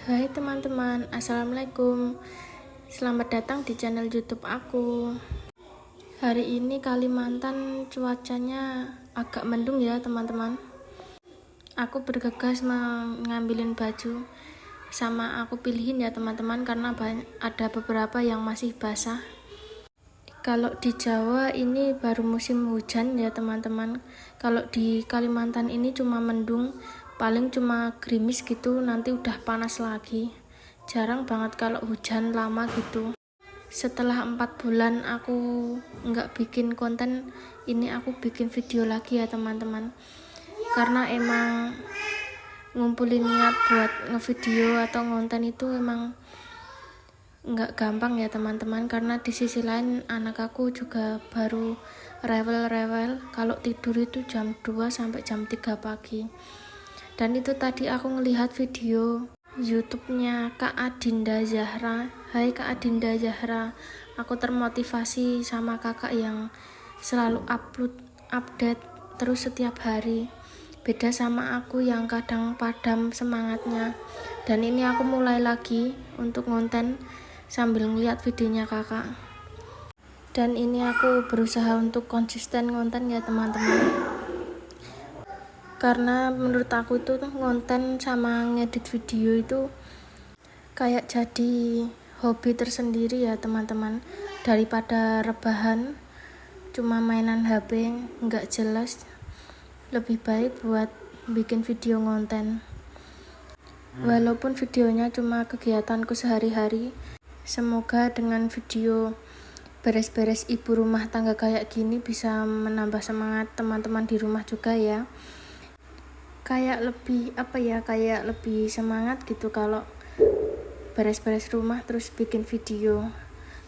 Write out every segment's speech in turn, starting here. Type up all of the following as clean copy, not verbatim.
Hai teman-teman, assalamualaikum. Selamat datang di channel YouTube aku. Hari ini Kalimantan cuacanya agak mendung ya teman-teman. Aku bergegas mengambilin baju sama aku pilihin ya teman-teman, karena ada beberapa yang masih basah. Kalau di Jawa ini baru musim hujan ya teman-teman. Kalau di Kalimantan ini cuma mendung, paling cuma gerimis gitu, nanti udah panas lagi. Jarang banget kalau hujan lama gitu. Setelah 4 bulan aku nggak bikin konten, ini aku bikin video lagi ya teman-teman. Karena emang ngumpulin niat buat ngevideo atau ngonten itu emang nggak gampang ya teman-teman, karena di sisi lain anak aku juga baru rewel-rewel kalau tidur itu jam 2 sampai jam 3 pagi. Dan itu tadi aku ngelihat video YouTube-nya Kak Adinda Zahra. Hai Kak Adinda Zahra, aku termotivasi sama kakak yang selalu update terus setiap hari. Beda sama aku yang kadang padam semangatnya. Dan ini aku mulai lagi untuk ngonten sambil ngeliat videonya kakak. Dan ini aku berusaha untuk konsisten ngonten ya teman-teman. Karena menurut aku itu ngonten sama ngedit video itu kayak jadi hobi tersendiri ya teman-teman. Daripada rebahan cuma mainan HP nggak jelas, lebih baik buat bikin video ngonten. Walaupun videonya cuma kegiatanku sehari-hari, semoga dengan video beres-beres ibu rumah tangga kayak gini bisa menambah semangat teman-teman di rumah juga ya. Kayak lebih semangat gitu kalau beres-beres rumah terus bikin video.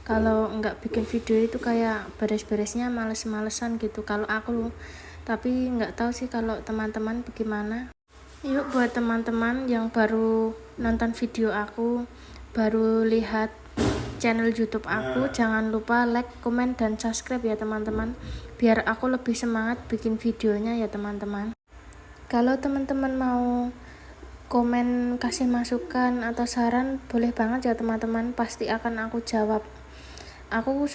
Kalau nggak bikin video itu kayak beres-beresnya males-malesan gitu kalau aku. Tapi nggak tahu sih kalau teman-teman bagaimana. Yuk buat teman-teman yang baru nonton video aku, baru lihat channel YouTube aku, jangan lupa like, komen, dan subscribe ya teman-teman, biar aku lebih semangat bikin videonya ya teman-teman. Kalau teman-teman mau komen, kasih masukan atau saran, boleh banget ya teman-teman, pasti akan aku jawab. Aku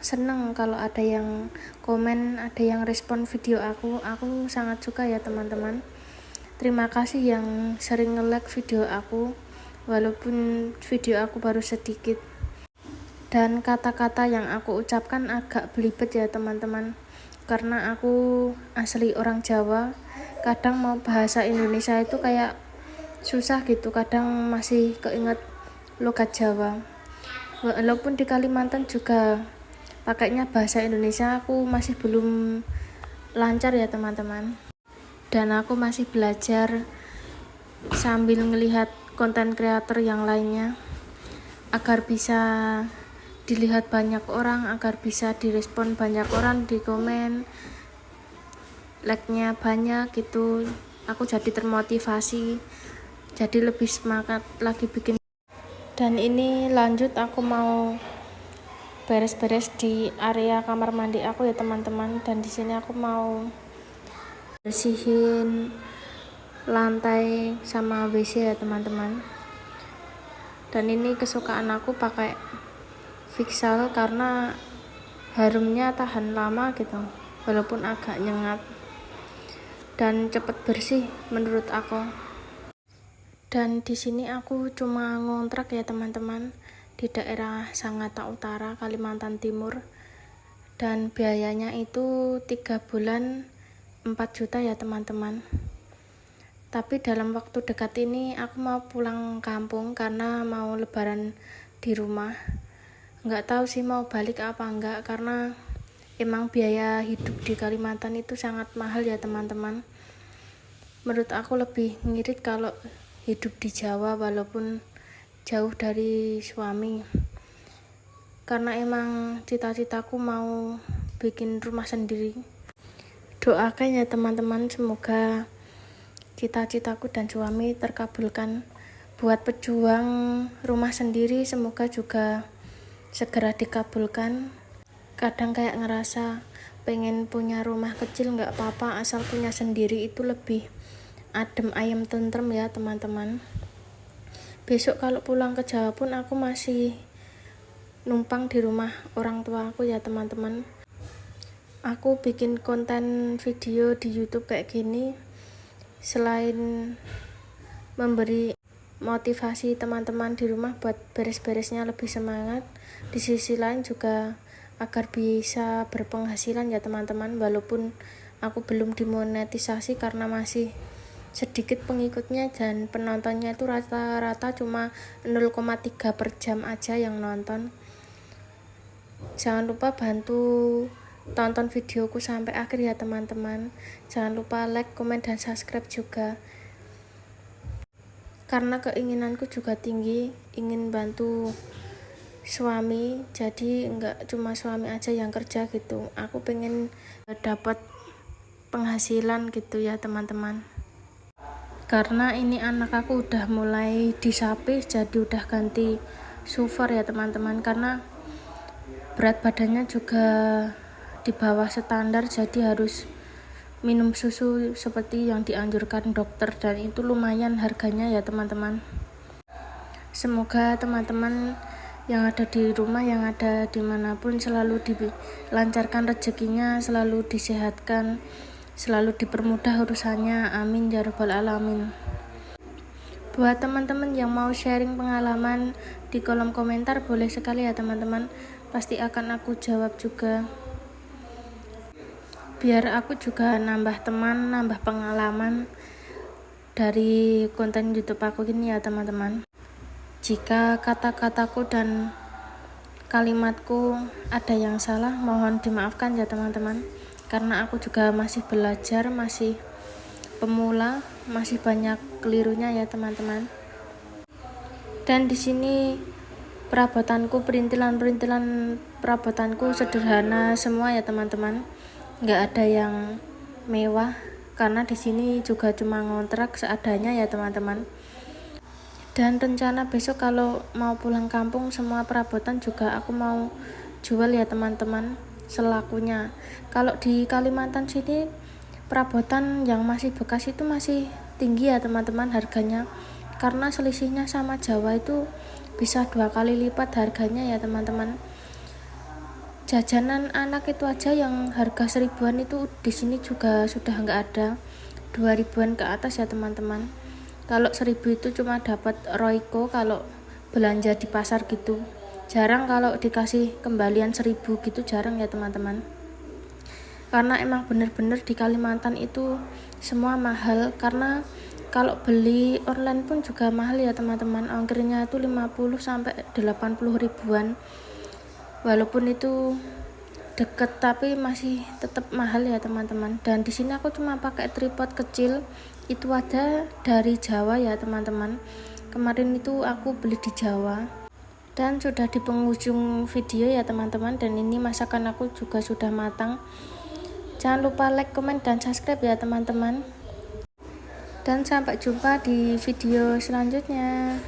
seneng kalau ada yang komen, ada yang respon video aku sangat suka ya teman-teman. Terima kasih yang sering nge-like video aku, walaupun video aku baru sedikit. Dan kata-kata yang aku ucapkan agak belibet ya teman-teman, karena aku asli orang Jawa. Kadang mau bahasa Indonesia itu kayak susah gitu, kadang masih keinget logat Jawa. Walaupun di Kalimantan juga pakainya bahasa Indonesia, aku masih belum lancar ya teman-teman. Dan aku masih belajar sambil ngelihat konten kreator yang lainnya agar bisa dilihat banyak orang, agar bisa direspon banyak orang di komen, like-nya banyak gitu. Aku jadi termotivasi, jadi lebih semangat lagi bikin. Dan ini lanjut, aku mau beres-beres di area kamar mandi aku ya teman-teman. Dan di sini aku mau bersihin lantai sama WC ya teman-teman. Dan ini kesukaan aku pakai Vixal karena harumnya tahan lama gitu, walaupun agak nyengat dan cepet bersih menurut aku. Dan di sini aku cuma ngontrak ya teman-teman, di daerah Sangatta Utara, Kalimantan Timur. Dan biayanya itu 3 bulan 4 juta ya teman-teman. Tapi dalam waktu dekat ini aku mau pulang kampung karena mau lebaran di rumah. Nggak tahu sih mau balik apa enggak, karena emang biaya hidup di Kalimantan itu sangat mahal ya teman-teman. Menurut aku lebih ngirit kalau hidup di Jawa walaupun jauh dari suami. Karena emang cita-citaku mau bikin rumah sendiri. Doakan ya teman-teman, semoga cita-citaku dan suami terkabulkan. Buat pejuang rumah sendiri, semoga juga segera dikabulkan. Kadang kayak ngerasa pengen punya rumah kecil nggak apa-apa, asal punya sendiri itu lebih adem ayem tentrem ya teman-teman. Besok kalau pulang ke Jawa pun aku masih numpang di rumah orang tua aku ya teman-teman. Aku bikin konten video di YouTube kayak gini selain memberi motivasi teman-teman di rumah buat beres-beresnya lebih semangat, di sisi lain juga agar bisa berpenghasilan ya teman-teman. Walaupun aku belum dimonetisasi karena masih sedikit pengikutnya dan penontonnya itu rata-rata cuma 0,3 per jam aja yang nonton. Jangan lupa bantu tonton videoku sampai akhir ya teman-teman. Jangan lupa like, komen, dan subscribe juga, karena keinginanku juga tinggi, ingin bantu suami, jadi enggak cuma suami aja yang kerja gitu. Aku pengen dapat penghasilan gitu ya teman-teman. Karena ini anak aku udah mulai disapih, jadi udah ganti sufor ya teman-teman, karena berat badannya juga di bawah standar, jadi harus minum susu seperti yang dianjurkan dokter, dan itu lumayan harganya ya teman-teman. Semoga teman-teman yang ada di rumah, yang ada dimanapun, selalu dilancarkan rezekinya, selalu disehatkan, selalu dipermudah urusannya, amin ya rabbal alamin. Buat teman-teman yang mau sharing pengalaman di kolom komentar, boleh sekali ya teman-teman, pasti akan aku jawab juga, biar aku juga nambah teman, nambah pengalaman dari konten YouTube aku gini ya teman-teman. Jika kata-kataku dan kalimatku ada yang salah, mohon dimaafkan ya teman-teman, karena aku juga masih belajar, masih pemula, masih banyak kelirunya ya teman-teman. Dan di sini perabotanku, perintilan perabotanku sederhana semua ya teman-teman, nggak ada yang mewah, karena di sini juga cuma ngontrak seadanya ya teman-teman. Dan rencana besok kalau mau pulang kampung, semua perabotan juga aku mau jual ya teman-teman, selakunya. Kalau di Kalimantan sini perabotan yang masih bekas itu masih tinggi ya teman-teman harganya, karena selisihnya sama Jawa itu bisa 2 kali lipat harganya ya teman-teman. Jajanan anak itu aja yang harga 1000-an itu di sini juga sudah nggak ada, 2000-an ke atas ya teman-teman. Kalau 1000 itu cuma dapat Royco kalau belanja di pasar gitu, jarang kalau dikasih kembalian 1000 gitu, jarang ya teman-teman. Karena emang bener-bener di Kalimantan itu semua mahal, karena kalau beli online pun juga mahal ya teman-teman, ongkirnya itu 50-80 ribuan. Walaupun itu deket tapi masih tetap mahal ya teman-teman. Dan di sini aku cuma pakai tripod kecil, itu ada dari Jawa ya teman-teman. Kemarin itu aku beli di Jawa. Dan sudah di penghujung video ya teman-teman, dan ini masakan aku juga sudah matang. Jangan lupa like, komen, dan subscribe ya teman-teman. Dan sampai jumpa di video selanjutnya.